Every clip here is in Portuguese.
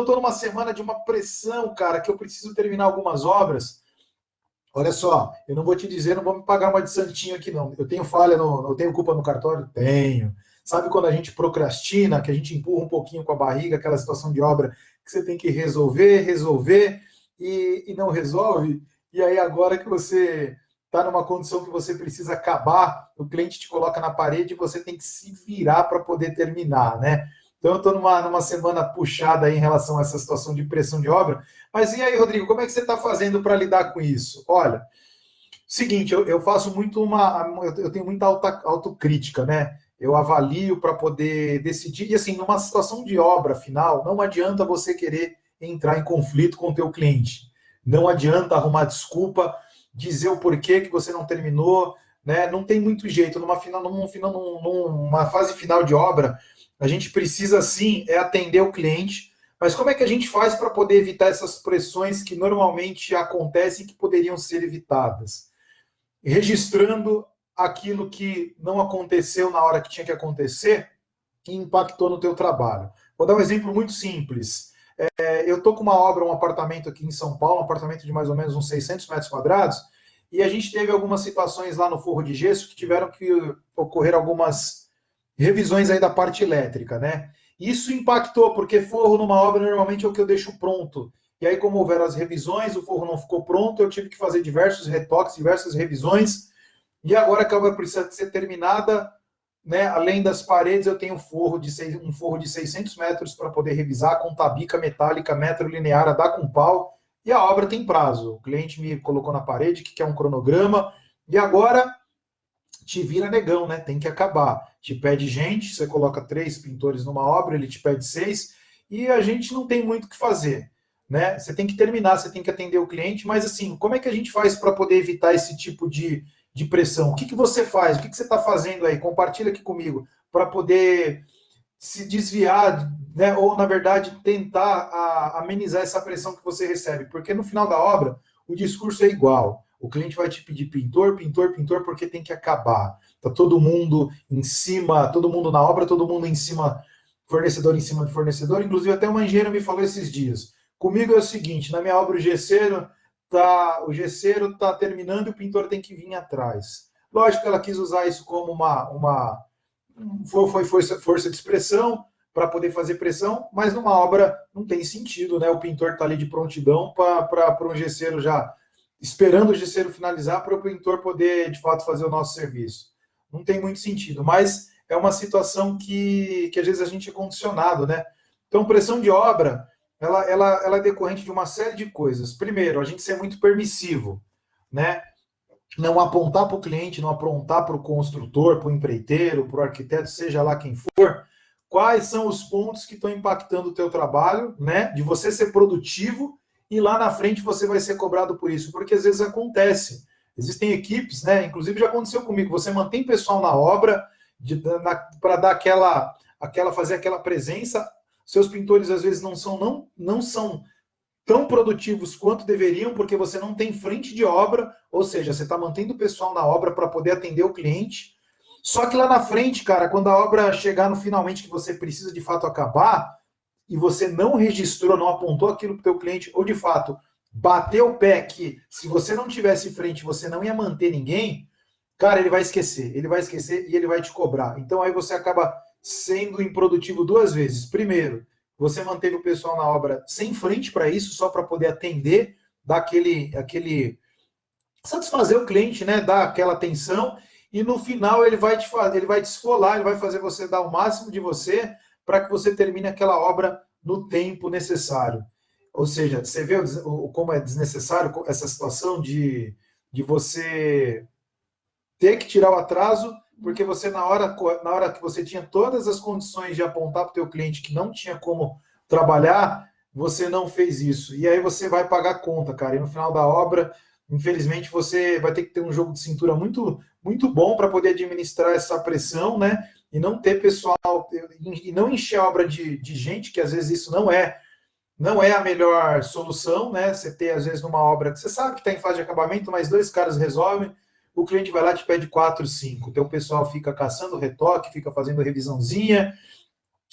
estou numa semana de uma pressão, cara, que eu preciso terminar algumas obras. Olha só, eu não vou te dizer, não vou me pagar uma de santinho aqui, não. Eu tenho falha, eu tenho culpa no cartório? Tenho. Sabe quando a gente procrastina, que a gente empurra um pouquinho com a barriga, aquela situação de obra que você tem que resolver e não resolve? E aí agora que você está numa condição que você precisa acabar, o cliente te coloca na parede e você tem que se virar para poder terminar, né? Então eu estou numa semana puxada aí em relação a essa situação de pressão de obra. Mas e aí, Rodrigo, como é que você está fazendo para lidar com isso? Olha, seguinte, eu faço muito eu tenho muita autocrítica, né? Eu avalio para poder decidir. E assim, numa situação de obra final, não adianta você querer entrar em conflito com o teu cliente. Não adianta arrumar desculpa, dizer o porquê que você não terminou, né? Não tem muito jeito. Numa fase final de obra, a gente precisa sim atender o cliente. Mas como é que a gente faz para poder evitar essas pressões que normalmente acontecem e que poderiam ser evitadas? Registrando aquilo que não aconteceu na hora que tinha que acontecer e impactou no teu trabalho. Vou dar um exemplo muito simples. Eu estou com uma obra, um apartamento aqui em São Paulo, um apartamento de mais ou menos uns 600 metros quadrados, e a gente teve algumas situações lá no forro de gesso que tiveram que ocorrer algumas revisões aí da parte elétrica, né? Isso impactou, porque forro numa obra normalmente é o que eu deixo pronto. E aí, como houveram as revisões, o forro não ficou pronto, eu tive que fazer diversos retoques, diversas revisões, e agora que a obra precisa ser terminada, né, além das paredes, eu tenho um forro de 600 metros para poder revisar com tabica metálica, metro linear, a dar com pau, e a obra tem prazo. O cliente me colocou na parede que quer um cronograma, e agora te vira negão, né? Tem que acabar. Te pede gente, você coloca 3 pintores numa obra, ele te pede 6, e a gente não tem muito o que fazer, né? Você tem que terminar, você tem que atender o cliente, mas assim, como é que a gente faz para poder evitar esse tipo de pressão? O que você faz? O que você está fazendo aí? Compartilha aqui comigo, para poder se desviar, né? Ou, na verdade, tentar amenizar essa pressão que você recebe, porque no final da obra, o discurso é igual. O cliente vai te pedir pintor, pintor, pintor, porque tem que acabar. Tá todo mundo em cima, todo mundo na obra, todo mundo em cima, fornecedor em cima de fornecedor. Inclusive, até uma engenheira me falou esses dias. Comigo é o seguinte: na minha obra, o gesseiro tá terminando e o pintor tem que vir atrás. Lógico que ela quis usar isso como foi força de expressão para poder fazer pressão, mas numa obra não tem sentido, né? O pintor está ali de prontidão para um gesseiro já esperando o gesseiro finalizar para o pintor poder, de fato, fazer o nosso serviço. Não tem muito sentido, mas é uma situação que às vezes a gente é condicionado, né? Então, pressão de obra, ela é decorrente de uma série de coisas. Primeiro, a gente ser muito permissivo, né? Não apontar para o cliente, não apontar para o construtor, para o empreiteiro, para o arquiteto, seja lá quem for, quais são os pontos que estão impactando o teu trabalho, né? De você ser produtivo e lá na frente você vai ser cobrado por isso, porque às vezes acontece. Existem equipes, né? Inclusive já aconteceu comigo. Você mantém pessoal na obra para dar fazer aquela presença. Seus pintores às vezes não são tão produtivos quanto deveriam, porque você não tem frente de obra, ou seja, você está mantendo o pessoal na obra para poder atender o cliente. Só que lá na frente, cara, quando a obra chegar no finalmente que você precisa de fato acabar, e você não registrou, não apontou aquilo para o teu cliente, ou de fato bateu o pé que se você não tivesse frente, você não ia manter ninguém, cara, ele vai esquecer e ele vai te cobrar. Então aí você acaba sendo improdutivo duas vezes. Primeiro, você manteve o pessoal na obra sem frente para isso, só para poder atender, dar aquele satisfazer o cliente, né? Dar aquela atenção, e no final ele vai te esfolar, ele vai fazer você dar o máximo de você para que você termine aquela obra no tempo necessário. Ou seja, você vê como é desnecessário essa situação de você ter que tirar o atraso, porque você, na hora que você tinha todas as condições de apontar para o teu cliente que não tinha como trabalhar, você não fez isso. E aí você vai pagar a conta, cara. E no final da obra, infelizmente, você vai ter que ter um jogo de cintura muito, muito bom para poder administrar essa pressão, né? E não ter pessoal, e não encher a obra de gente, que às vezes isso não é a melhor solução, né? Você ter, às vezes, numa obra que você sabe que está em fase de acabamento, mas 2 caras resolvem, o cliente vai lá e te pede 4, 5. Então o pessoal fica caçando retoque, fica fazendo revisãozinha,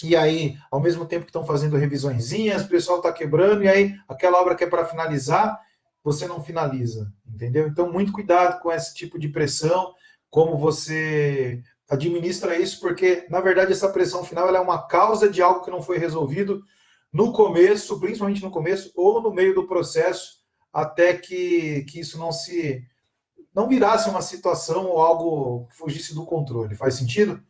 e aí, ao mesmo tempo que estão fazendo revisõezinhas, o pessoal está quebrando, e aí aquela obra que é para finalizar, você não finaliza, entendeu? Então, muito cuidado com esse tipo de pressão, como você administra isso, porque, na verdade, essa pressão final ela é uma causa de algo que não foi resolvido no começo, principalmente no começo, ou no meio do processo, até que isso não virasse uma situação ou algo que fugisse do controle. Faz sentido?